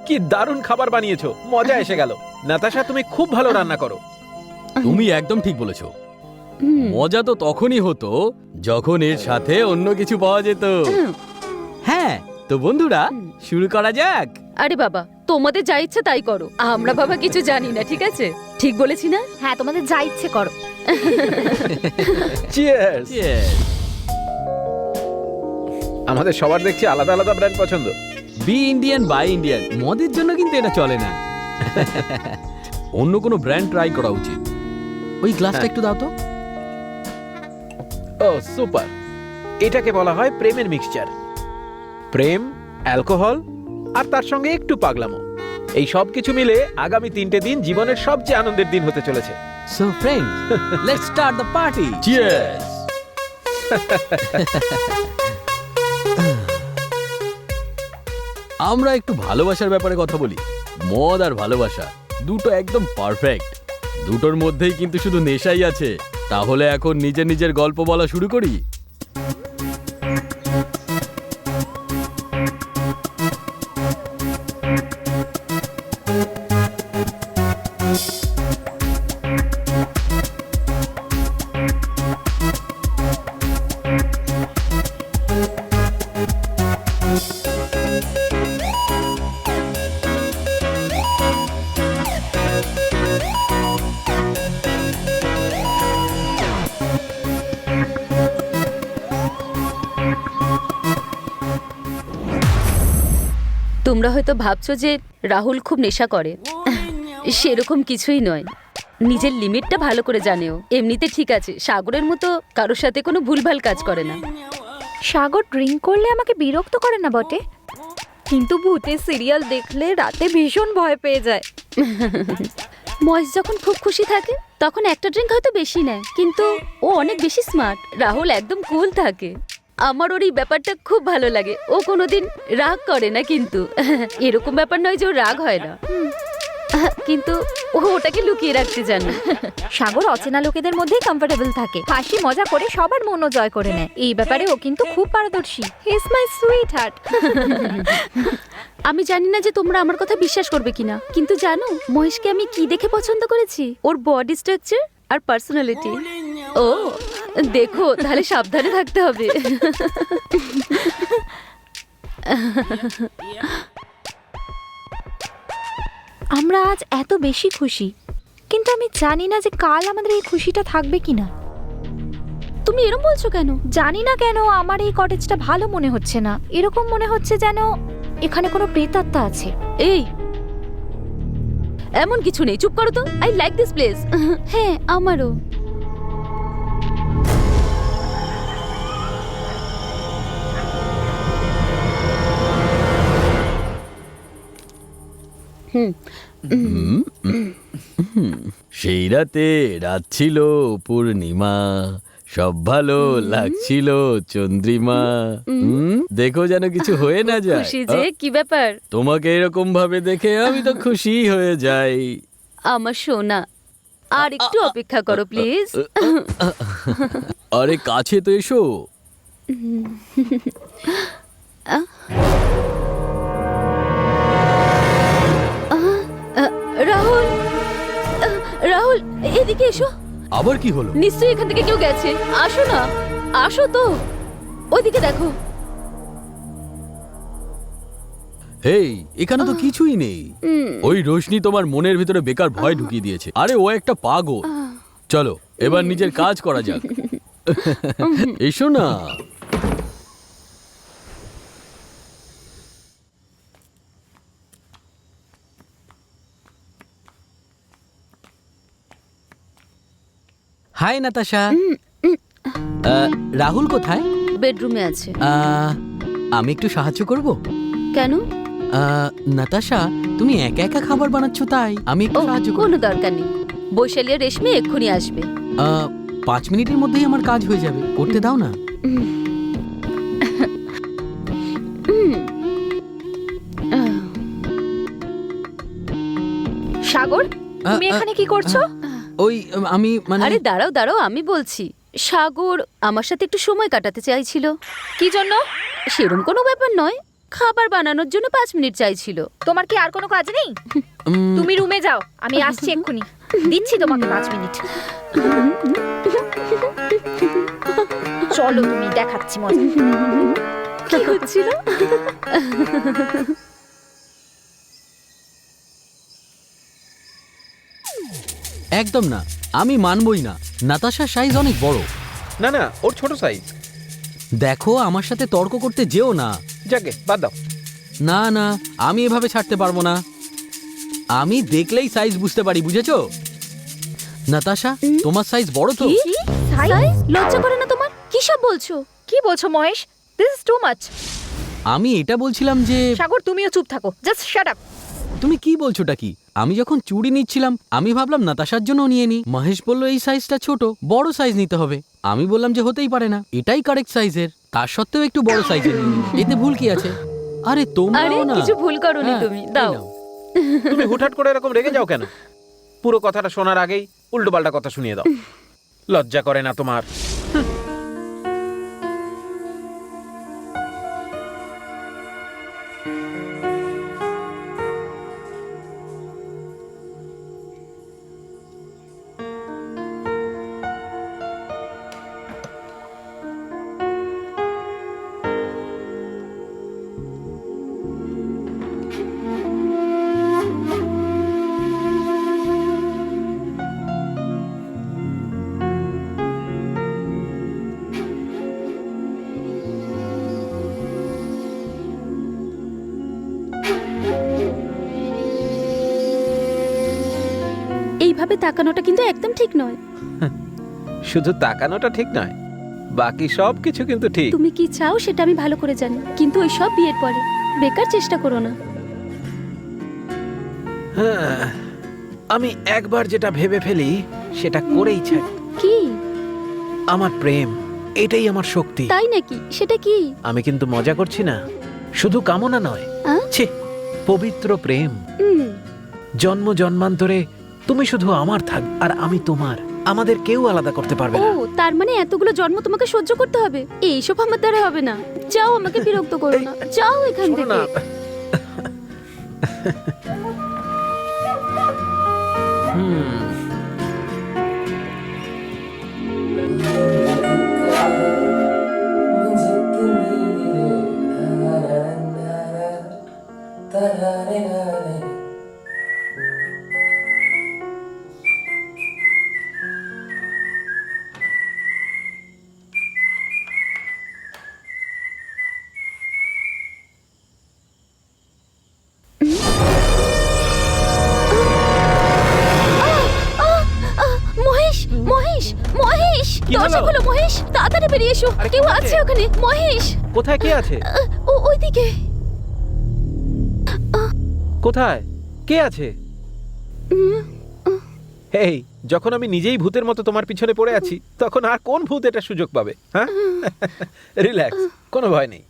কি দারুণ খাবার বানিয়েছো, মজা এসে গেল। নাতাশা, তুমি খুব ভালো রান্না করো। তুমি একদম ঠিক বলেছো। মজা তো তখনই হতো যখন এর সাথে অন্য কিছু পাওয়া যেত। হ্যাঁ, তো বন্ধুরা শুরু করা যাক। আরে বাবা, তোমাদের যা ইচ্ছে তাই করো, আমরা বাবা কিছু জানি না, ঠিক আছে? ঠিক বলেছি না? হ্যাঁ, তোমাদের যা ইচ্ছে করো। চিয়ার্স। Yes! আমাদের সবার দেখছি আলাদা আলাদা ব্র্যান্ড পছন্দ। বি ইন্ডিয়ান বাই ইন্ডিয়ান, মদের জন্য কিন্তু এটা চলে না। অন্য কোনো ব্র্যান্ড ট্রাই করা উচিত। ওই গ্লাসটা একটু দাও তো। ও সুপার, এটাকে বলা হয় প্রেমের মিক্সচার। প্রেম, অ্যালকোহল আর তার সঙ্গে একটু পাগলামো, এই সব কিছু মিলে আগামী 3টে দিন জীবনের সবচেয়ে আনন্দের দিন হতে চলেছে। So friends, let's start the party. Cheers! আমরা একটু ভালোবাসার ব্যাপারে কথা বলি। মদ আর ভালোবাসা দুটো একদম পারফেক্ট। দুটোর মধ্যেই কিন্তু শুধু নেশাই আছে। তাহলে এখন নিজের নিজের গল্প বলা শুরু করি। তোমরা হয়তো ভাবছো যে রাহুল খুব নেশা করে। সেরকম কিছুই নয়, নিজের লিমিটটা ভালো করে জানেও। এমনিতে ঠিক আছে, সাগরের মতো কারোর সাথে কোনো ভুলভাল কাজ করে না। সাগর ড্রিঙ্ক করলে আমাকে বিরক্ত করে না বটে, কিন্তু ভূতের সিরিয়াল দেখলে রাতে ভীষণ ভয় পেয়ে যায়। মহেশ যখন খুব খুশি থাকে তখন একটা ড্রিঙ্ক হয়তো বেশি নেয়, কিন্তু ও অনেক বেশি স্মার্ট। রাহুল একদম কুল থাকে। আমার ওর এই ব্যাপারটা খুব ভালো লাগে। ও কোনোদিন রাগ করে না, কিন্তু এরকম ব্যাপার নয় যে ও রাগ হয় না, কিন্তু ও ওটাকে লুকিয়ে রাখতে জানে। সাগর অচেনা লোকেদের মধ্যেই কমফোর্টেবল থাকে, হাসি মজা করে সবার মনও জয় করে নেয়। এই ব্যাপারে ও কিন্তু খুব পারদর্শী। He is my sweet heart. আমি জানি না যে তোমরা আমার কথা বিশ্বাস করবে কিনা, কিন্তু জানো মহেশকে আমি কি দেখে পছন্দ করেছি? ওর বডি স্ট্রাকচার আর পার্সোনালিটি। ও দেখো, তাহলে সাবধানে থাকতে হবে। আমরা আজ এত বেশি খুশি, কিন্তু আমি জানি না যে কাল আমাদের এই খুশিটা থাকবে কিনা। তুমি এরকম বলছো কেন? জানি না কেন আমার এই কটেজটা ভালো মনে হচ্ছে না। এরকম মনে হচ্ছে যেন এখানে কোনো প্রেতাত্মা আছে। এই, এমন কিছু নেই, চুপ করো তো। I like this place. হ্যাঁ, আমারও। সেই রাতে রাত ছিল পূর্ণিমা, সব ভালো লাগছিল চন্দ্রিমা। দেখো যেন কিছু হয়ে না যায়। খুশি যে, কি ব্যাপার? তোমাকে এরকম ভাবে দেখে আমি তো খুশি হয়ে যাই। আমার সোনা, আর একটু অপেক্ষা করো প্লিজ। আরে কাছে তো এসো। রাহুল, রাহুল এদিকে এসো। আবার কি হলো? নিশ্চয়ই এখান থেকে কেউ গেছে। আসো না, আসো তো, ওইদিকে দেখো। হেই, এখানে তো কিছুই নেই। ওই রোশনি তোমার মনের ভিতরে বেকার ভয় ঢুকিয়ে দিয়েছে। আরে ও একটা পাগল। চলো এবার নিজের কাজ করা যাক। এসো না। হাই নাতাশা। রাহুল কোথায়? বেডরুমে আছে। আমি একটু সাহায্য করব? কেন? নাতাশা, তুমি একা একা খাবার বানাচ্ছ, তাই আমি একটু ও, সাহায্য করব। কোনো দরকার নেই। বৈশালী আর রেশমি এক্ষুনি আসবে। 5 মিনিটের মধ্যেই আমার কাজ হয়ে যাবে, করতে দাও না। সাগর, তুমি এখানে কি করছো? ওই আমি মানে আরে দাঁড়াও দাঁড়াও, আমি বলছি। সাগর আমার সাথে একটু সময় কাটাতে চাইছিল। কি জন্য? সেরম কোনো ব্যাপার নয়, খাবার বানানোর জন্য 5 মিনিট চাইছিল। তোমার কি আর কোনো কাজ নেই? তুমি রুমে যাও, আমি আসছি এক্ষুনি। দিচ্ছি তোমাকে 5 মিনিট। চলো, তুমি দেখাচ্ছি মজা। কি হচ্ছিল? একদম না, আমি মানবই না। নাতাশার সাইজ অনেক বড়। না না, ওর ছোট সাইজ। দেখো, আমার সাথে তর্ক করতে যেও না। যাকে বাদ দাও। না না, আমি এভাবে ছাড়তে পারবো না। আমি দেখলেই সাইজ বুঝতে পারি, বুঝেছো? নাতাশা, তোমার সাইজ বড় তো? কি? সাইজ? লজ্জা করে না তোমার? কি সব বলছো? কি বলছো Mahesh? This is too much. আমি এটা বলছিলাম যে সাগর, তুমিও চুপ থাকো। Just shut up. তুমি কি বলছোটা কি? আমি যখন চুড়ি নিচ্ছিলাম আমি ভাবলাম নাতাশার জন্য নিয়ে নি। মহেশ বলল এই সাইজটা ছোট, বড় সাইজ নিতে হবে। আমি বললাম যে হতেই পারে না, এটাই কারেক্ট সাইজের। তার সত্ত্বেও একটু বড় সাইজের নিয়ে নিলাম। এতে ভুল কি আছে? আরে আরে তোমরাও না। কিছু ভুল করনি হ্যাঁ, তুমি। এই দাও। নাও। তুমি হুটহাট করে এরকম রেগে যাও কেন? পুরো কথাটা শোনার আগেই উল্টোপাল্টা কথা শুনিয়ে দাও। লজ্জা করে না তোমার? এইভাবে তাকানোটা কিন্তু একদম ঠিক নয়। শুধু তাকানোটা ঠিক নয়, বাকি সব কিছু কিন্তু ঠিক। তুমি কি চাও সেটা আমি ভালো করে জানি, কিন্তু ওই সব বিয়ের পরে। বেকার চেষ্টা করো না। হ্যাঁ, আমি একবার যেটা ভেবে ফেলি সেটা করেই ছাড়ি। কি? আমার প্রেম, এটাই আমার শক্তি। তাই নাকি? সেটা কি? আমি কিন্তু মজা করছি না। শুধু কামনা নয়, আ? ছি, পবিত্র প্রেম। হুম। জন্ম জন্মান্তরে তুমি শুধু আমার থাক আর আমি তোমার। আমাদের কেউ আলাদা করতে পারবে ও, না। তার মানে এতগুলো জন্ম তোমাকে সহ্য করতে হবে? এইসব আমার দ্বারা হবে না। যাও, আমাকে বিরক্ত করো না। যাও এখান শোনো না। থেকে। হুম, মহেশ, মহেশ, মহেশ, কি দরজা হলো? খোলো মহেশ, তাড়াতাড়ি বেরিয়ে এসো। আরে, কি কেউ হয়েছে? আছে ওখানে। মহেশ, কোথায় কে আছে? ও ওইদিকে। কোথায় কে আছে? এই, যখন আমি নিজেই ভূতের মতো তোমার পিছনে পড়ে আছি, তখন আর কোন ভূত এটা সুযোগ পাবে? হ্যাঁ, রিল্যাক্স, কোনো ভয় নেই।